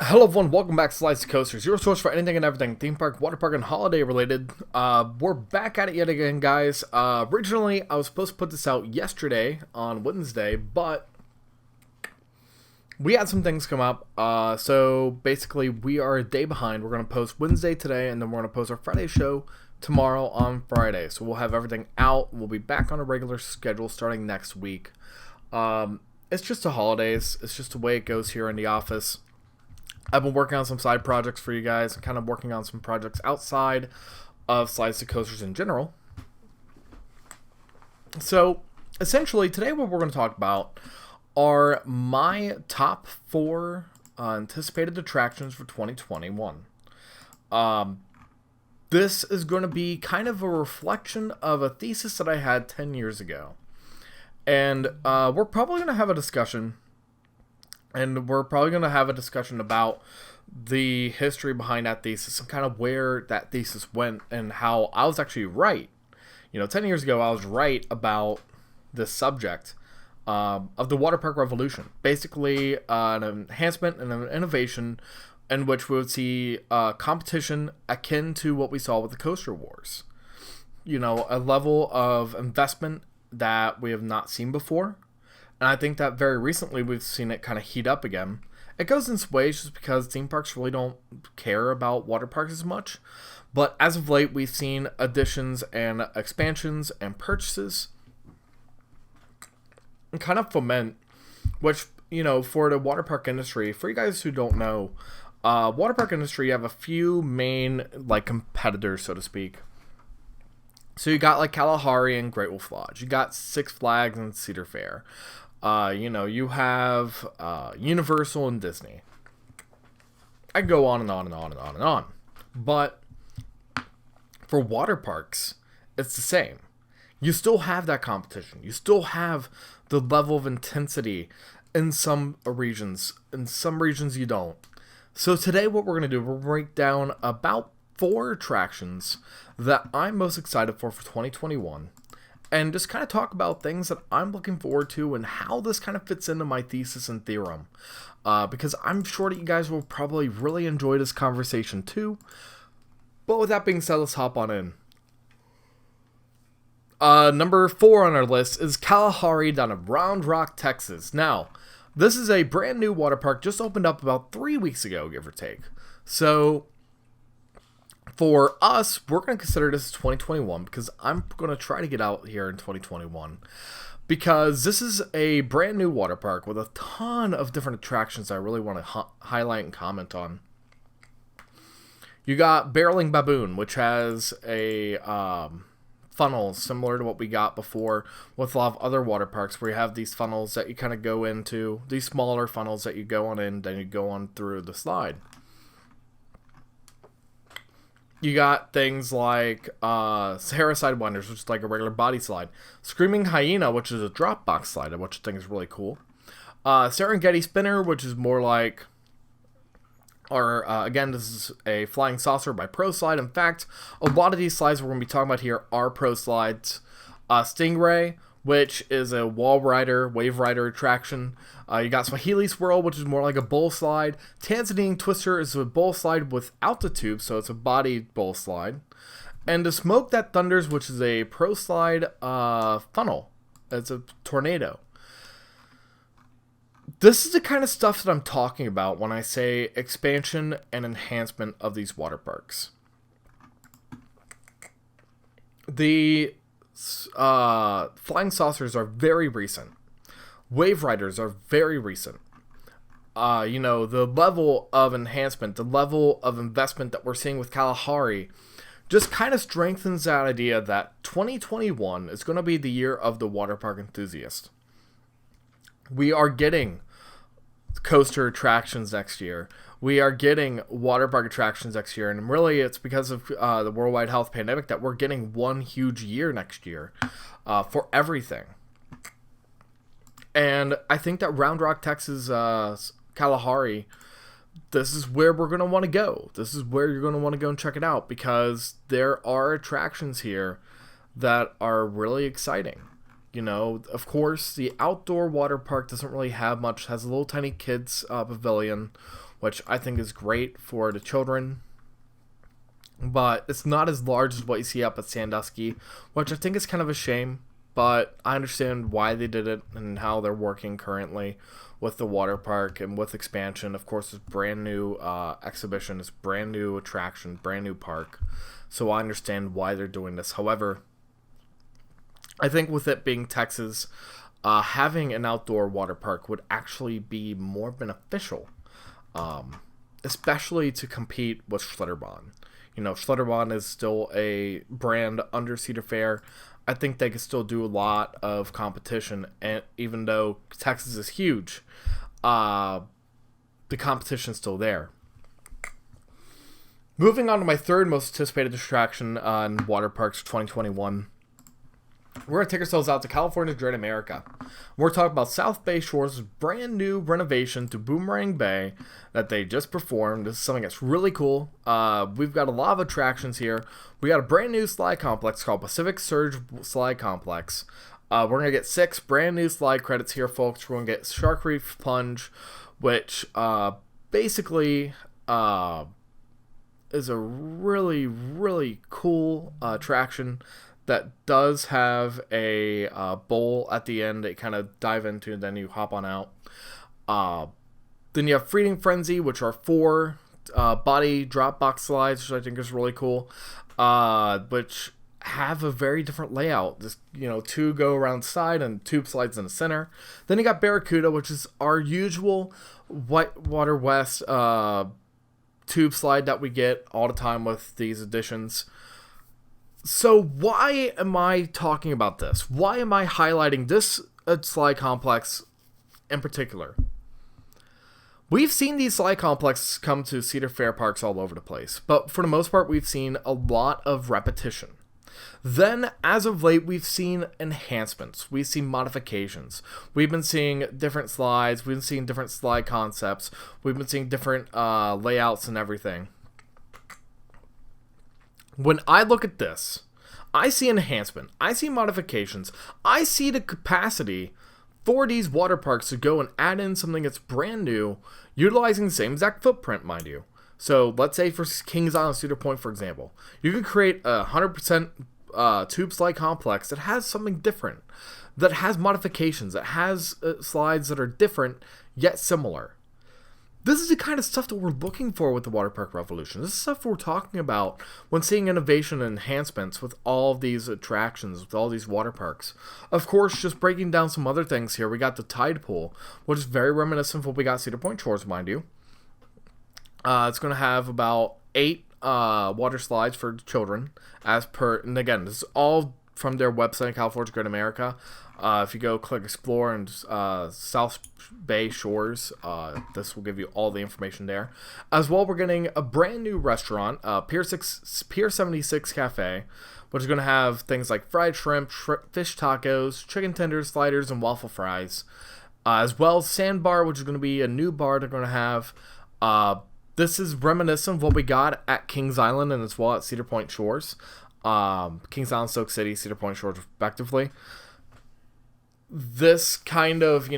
Hello everyone, welcome back to Slice to Coasters, your source for anything and everything theme park, water park, and holiday related. We're back at it yet again, guys. Originally, I was supposed to put this out yesterday on Wednesday, but we had some things come up. So basically, we are a day behind. We're going to post Wednesday today, and then we're going to post our Friday show tomorrow on Friday. So we'll have everything out. We'll be back on a regular schedule starting next week. It's just the holidays. It's just the way it goes here in the office. I've been working on some side projects for you guys and kind of working on some projects outside of Slides to Coasters in general. So, essentially, today what we're going to talk about are my top 4 anticipated attractions for 2021. This is going to be kind of a reflection of a thesis that I had 10 years ago. And we're probably going to have a discussion. And we're probably going to have a discussion about the history behind that thesis and kind of where that thesis went and how I was actually right. 10 years ago, I was right about this subject of the water park revolution. Basically, an enhancement and an innovation in which we would see competition akin to what we saw with the Coaster Wars. A level of investment that we have not seen before. And I think that very recently we've seen it kind of heat up again. It goes in ways just because theme parks really don't care about water parks as much. But as of late, we've seen additions and expansions and purchases and kind of foment, which, for the water park industry, for you guys who don't know, water park industry, you have a few main, competitors, so to speak. So you got, Kalahari and Great Wolf Lodge. You got Six Flags and Cedar Fair. You have Universal and Disney. I can go on and on and on and on and on. But for water parks, it's the same. You still have that competition. You still have the level of intensity in some regions. In some regions, you don't. So today what we're going to do, we'll break down about 4 attractions that I'm most excited for 2021. And just kind of talk about things that I'm looking forward to and how this kind of fits into my thesis and theorem. Because I'm sure that you guys will probably really enjoy this conversation too. But with that being said, let's hop on in. Number 4 on our list is Kalahari down in Round Rock, Texas. Now, this is a brand new water park just opened up about 3 weeks ago, give or take. So for us, we're going to consider this 2021 because I'm going to try to get out here in 2021 because this is a brand new water park with a ton of different attractions I really want to highlight and comment on. You got Barreling Baboon, which has a funnel similar to what we got before with a lot of other water parks where you have these funnels that you kind of go into, these smaller funnels that you go on in, then you go on through the slide. You got things like Sahara Sidewinders, which is like a regular body slide. Screaming Hyena, which is a drop box slide, which I think is really cool. Serengeti Spinner, which is more like, again, this is a flying saucer by Pro Slide. In fact, a lot of these slides we're going to be talking about here are Pro Slides. Stingray, which is a wall rider, wave rider attraction. You got Swahili Swirl, which is more like a bowl slide. Tanzanian Twister is a bowl slide without the tube, so it's a body bowl slide. And the Smoke That Thunders, which is a Pro Slide funnel. It's a tornado. This is the kind of stuff that I'm talking about when I say expansion and enhancement of these water parks. The flying saucers are very recent. Wave riders are very recent. The level of enhancement, the level of investment that we're seeing with Kalahari just kind of strengthens that idea that 2021 is going to be the year of the Waterpark Enthusiast. We are getting coaster attractions next year. We are getting water park attractions next year, and really it's because of the worldwide health pandemic that we're getting one huge year next year for everything. And I think that Round Rock, Texas, Kalahari, this is where we're going to want to go. This is where you're going to want to go and check it out because there are attractions here that are really exciting. Of course, the outdoor water park doesn't really have much. It has a little tiny kids pavilion which I think is great for the children. But it's not as large as what you see up at Sandusky, which I think is kind of a shame. But I understand why they did it and how they're working currently with the water park and with expansion. Of course, it's brand new exhibition, it's brand new attraction, brand new park. So I understand why they're doing this. However, I think with it being Texas, having an outdoor water park would actually be more beneficial, especially to compete with Schlitterbahn. Schlitterbahn is still a brand under Cedar Fair. I think they could still do a lot of competition, and even though Texas is huge, the competition's still there. Moving on to my third most anticipated attraction in water parks 2021. We're going to take ourselves out to California's Great America. We're talking about South Bay Shores' brand new renovation to Boomerang Bay that they just performed. This is something that's really cool. We've got a lot of attractions here. We got a brand new slide complex called Pacific Surge Slide Complex. We're going to get 6 brand new slide credits here, folks. We're going to get Shark Reef Plunge, which basically is a really, really cool attraction that does have a bowl at the end that you kind of dive into and then you hop on out. Then you have Freedom Frenzy, which are 4 body drop box slides, which I think is really cool, which have a very different layout. Just 2 go around the side and tube slides in the center. Then you got Barracuda, which is our usual Whitewater West tube slide that we get all the time with these additions. So why am I talking about this? Why am I highlighting this slide complex in particular? We've seen these slide complexes come to Cedar Fair parks all over the place, but for the most part, we've seen a lot of repetition. Then, as of late, we've seen enhancements. We've seen modifications. We've been seeing different slides. We've been seeing different slide concepts. We've been seeing different layouts and everything. When I look at this, I see enhancement, I see modifications, I see the capacity for these water parks to go and add in something that's brand new, utilizing the same exact footprint, mind you. So let's say for Kings Island Cedar Point, for example, you can create a 100% tube slide complex that has something different, that has modifications, that has slides that are different yet similar. This is the kind of stuff that we're looking for with the Water Park Revolution. This is stuff we're talking about when seeing innovation and enhancements with all of these attractions, with all these water parks. Of course, just breaking down some other things here, we got the tide pool, which is very reminiscent of what we got Cedar Point Shores, mind you. It's going to have about 8 water slides for children, as per, and again, this is all from their website, California's Great America. If you go click Explore and South Bay Shores, this will give you all the information there. As well, we're getting a brand new restaurant, Pier 76 Cafe, which is going to have things like fried shrimp, fish tacos, chicken tenders, sliders, and waffle fries. As well as Sandbar, which is going to be a new bar they're going to have. This is reminiscent of what we got at Kings Island and as well at Cedar Point Shores. Kings Island, Stoke City, Cedar Point Shores, respectively. This kind of,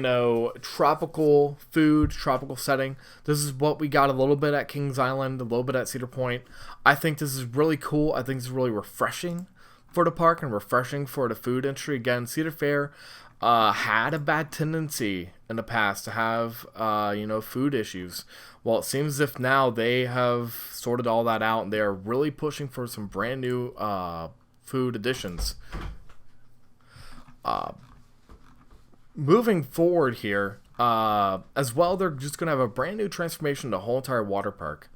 tropical food, tropical setting, this is what we got a little bit at Kings Island, a little bit at Cedar Point. I think this is really cool. I think this is really refreshing for the park and refreshing for the food industry. Again, Cedar Fair had a bad tendency in the past to have, food issues. Well, it seems as if now they have sorted all that out and they are really pushing for some brand new food additions. Moving forward here, as well, they're just going to have a brand new transformation to the whole entire water park.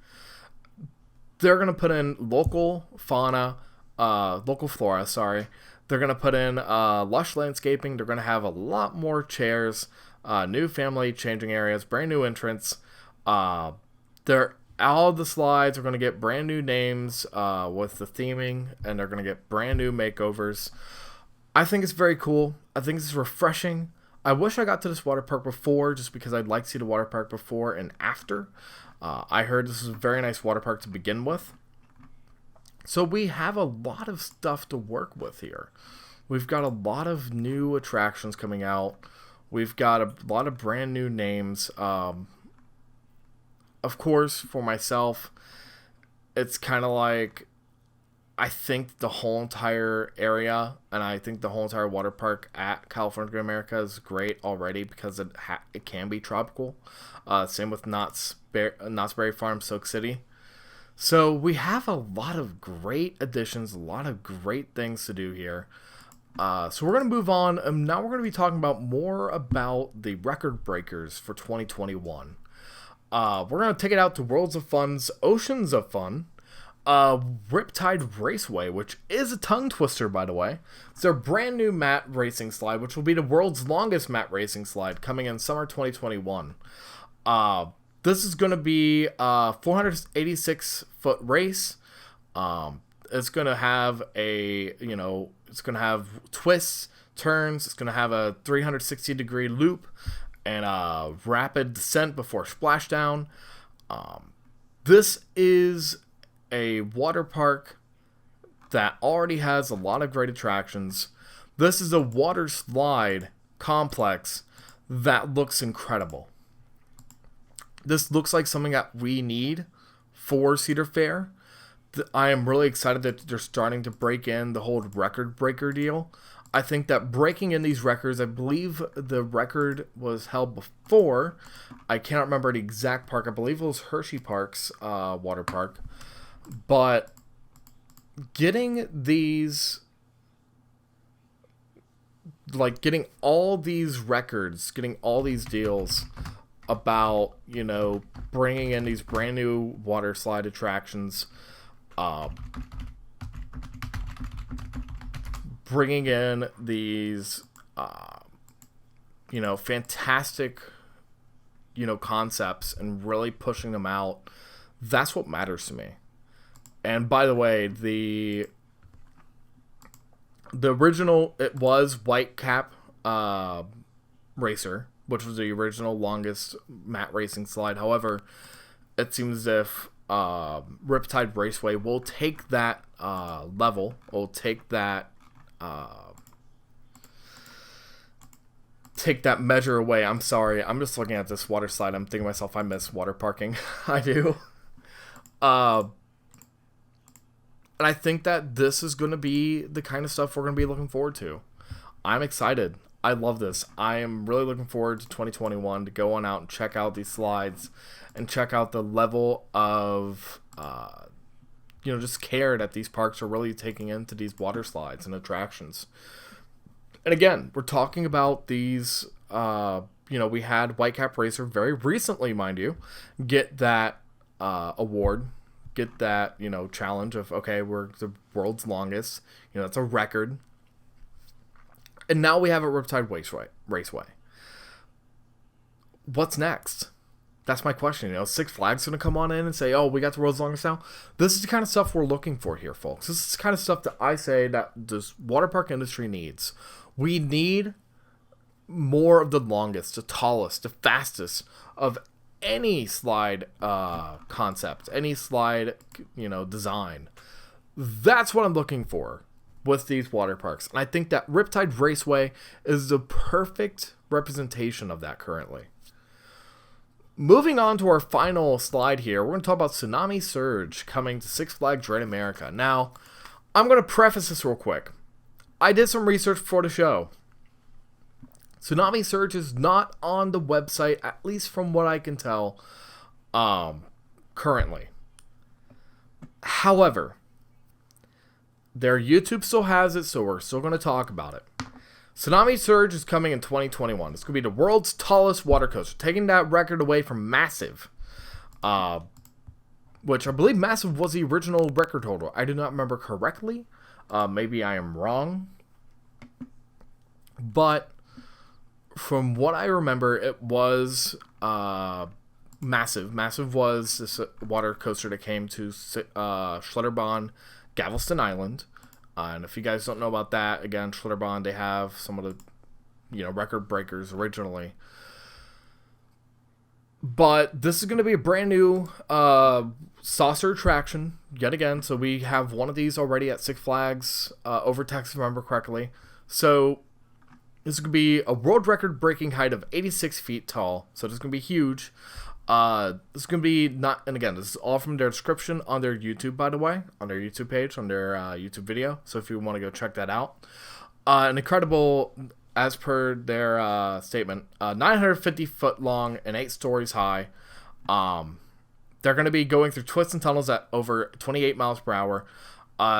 They're going to put in local flora, They're going to put in lush landscaping. They're going to have a lot more chairs, new family changing areas, brand new entrance. All the slides are going to get brand new names with the theming, and they're going to get brand new makeovers. I think it's very cool. I think it's refreshing. I wish I got to this water park before, just because I'd like to see the water park before and after. I heard this is a very nice water park to begin with. So we have a lot of stuff to work with here. We've got a lot of new attractions coming out. We've got a lot of brand new names. of course, for myself, it's kind of like I think the whole entire area and I think the whole entire water park at California Great America is great already because it can be tropical. Same with Knott's Berry Farm, Soak City. So we have a lot of great additions, a lot of great things to do here. So we're going to move on. Now we're going to be talking about more about the record breakers for 2021. We're going to take it out to Worlds of Fun's Oceans of Fun. Riptide Raceway, which is a tongue twister, by the way. It's their brand new mat racing slide, which will be the world's longest mat racing slide, coming in summer 2021. This is going to be a 486-foot race. It's going to have it's going to have twists, turns. It's going to have a 360-degree loop and a rapid descent before splashdown. This is a water park that already has a lot of great attractions. This is a water slide complex that looks incredible. This looks like something that we need for Cedar Fair. I am really excited that they're starting to break in the whole record breaker deal. I think that breaking in these records, I believe the record was held before. I can't remember the exact park. I believe it was Hershey Park's water park. But getting these, getting all these records, getting all these deals about, bringing in these brand new water slide attractions, bringing in these, fantastic, concepts and really pushing them out. That's what matters to me. And by the way, the original, it was Whitecap Racer, which was the original longest mat racing slide. However, it seems as if Riptide Raceway will take that level, will take that measure away. I'm sorry. I'm just looking at this water slide. I'm thinking to myself, I miss water parking. I do. And I think that this is going to be the kind of stuff we're going to be looking forward to. I'm excited. I love this. I am really looking forward to 2021 to go on out and check out these slides and check out the level of, just care that these parks are really taking into these water slides and attractions. And again, we're talking about these, we had Whitecap Racer very recently, mind you, get that award, get that, challenge of, okay, we're the world's longest, it's a record. And now we have a Riptide Raceway. What's next? That's my question. Six Flags going to come on in and say, oh, we got the world's longest now? This is the kind of stuff we're looking for here, folks. This is the kind of stuff that I say that this water park industry needs. We need more of the longest, the tallest, the fastest of any slide concept, any slide, design. That's what I'm looking for with these water parks. And I think that Riptide Raceway is the perfect representation of that currently. Moving on to our final slide here, we're going to talk about Tsunami Surge coming to Six Flags Great America. Now, I'm going to preface this real quick. I did some research before the show. Tsunami Surge is not on the website, at least from what I can tell, currently. However, their YouTube still has it, so we're still going to talk about it. Tsunami Surge is coming in 2021. It's going to be the world's tallest water coaster, taking that record away from Massive, which I believe Massive was the original record holder. I do not remember correctly. Maybe I am wrong. But from what I remember, it was Massive. Massive was this water coaster that came to Schlitterbahn, Galveston Island. And if you guys don't know about that, again, Schlitterbahn, they have some of the, record breakers originally. But this is going to be a brand new saucer attraction, yet again. So we have one of these already at Six Flags over Texas, if I remember correctly. So this is going to be a world record breaking height of 86 feet tall. So this is going to be huge. This is going to be not, and again, this is all from their description on their YouTube, by the way, on their YouTube page, on their YouTube video. So if you want to go check that out. An incredible, as per their statement, 950 foot long and 8 stories high. They're going to be going through twists and tunnels at over 28 miles per hour.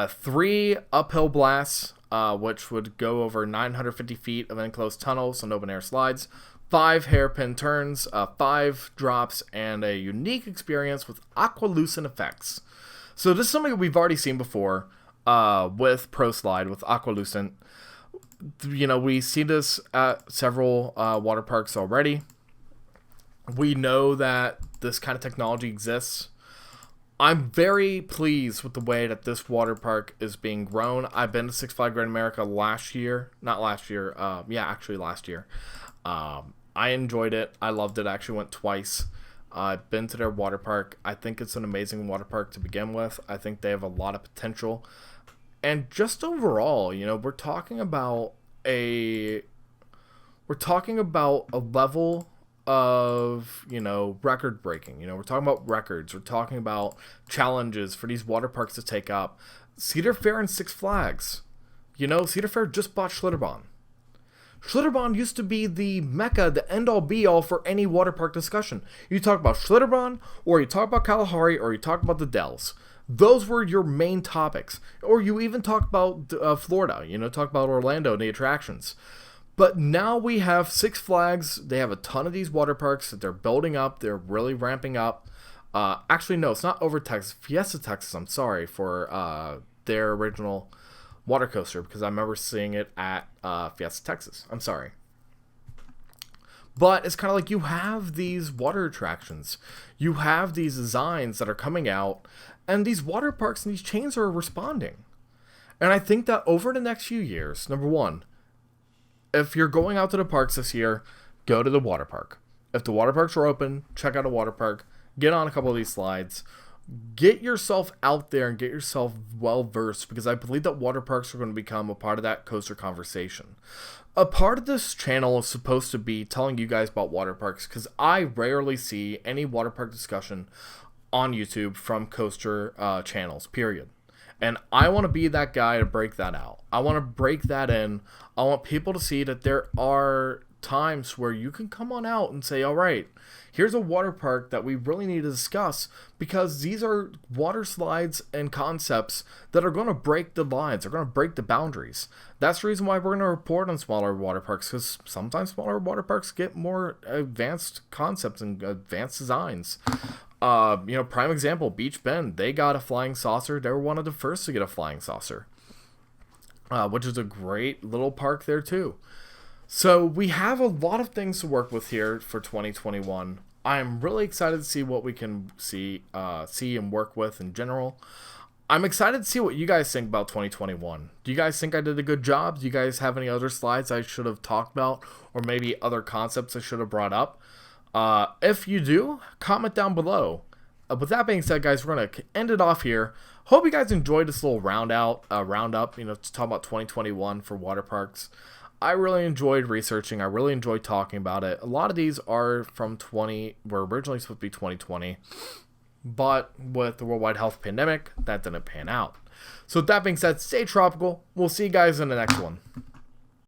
3 uphill blasts, which would go over 950 feet of enclosed tunnels and open air slides. 5 hairpin turns, 5 drops, and a unique experience with aqualucent effects. So this is something that we've already seen before with Pro Slide, with aqualucent. You know, we see this at several water parks already. We know that this kind of technology exists. I'm very pleased with the way that this water park is being grown. I've been to Six Flags Great America last year. Last year. I enjoyed it. I loved it. I actually went twice. I've been to their water park. I think it's an amazing water park to begin with. I think they have a lot of potential. And just overall, you know, we're talking about a level of, you know, record breaking. You know, we're talking about records. We're talking about challenges for these water parks to take up. Cedar Fair and Six Flags. You know, Cedar Fair just bought Schlitterbahn. Schlitterbahn used to be the mecca, the end-all be-all for any water park discussion. You talk about Schlitterbahn, or you talk about Kalahari, or you talk about the Dells. Those were your main topics. Or you even talk about Florida, you know, talk about Orlando and the attractions. But now we have Six Flags. They have a ton of these water parks that they're building up. They're really ramping up. Actually, no, it's not over Texas. Fiesta Texas, I'm sorry, for their original water coaster, because I remember seeing it at Fiesta Texas. I'm sorry. But it's kind of like you have these water attractions. You have these designs that are coming out, and these water parks and these chains are responding. And I think that over the next few years, number one, if you're going out to the parks this year, go to the water park. If the water parks are open, check out a water park. Get on a couple of these slides. Get yourself out there and get yourself well-versed, because I believe that water parks are going to become a part of that coaster conversation. A part of this channel is supposed to be telling you guys about water parks, because I rarely see any water park discussion on YouTube from coaster channels, period. And I want to be that guy to break that out. I want to break that in. I want people to see that there are times where you can come on out and say, all right, here's a water park that we really need to discuss, because these are water slides and concepts that are going to break the lines. They're going to break the boundaries. That's the reason why we're going to report on smaller water parks, because sometimes smaller water parks get more advanced concepts and advanced designs. You know, prime example, Beach Bend, they got a flying saucer. They were one of the first to get a flying saucer, which is a great little park there too. So we have a lot of things to work with here for 2021. I'm really excited to see what we can see and work with in general. I'm excited to see what you guys think about 2021. Do you guys think I did a good job? Do you guys have any other slides I should have talked about, or maybe other concepts I should have brought up? If you do, comment down below. With that being said, guys, we're going to end it off here. Hope you guys enjoyed this little roundup, you know, to talk about 2021 for water parks. I really enjoyed researching. I really enjoyed talking about it. A lot of these are from were originally supposed to be 2020, but with the worldwide health pandemic, that didn't pan out. So with that being said, stay tropical. We'll see you guys in the next one.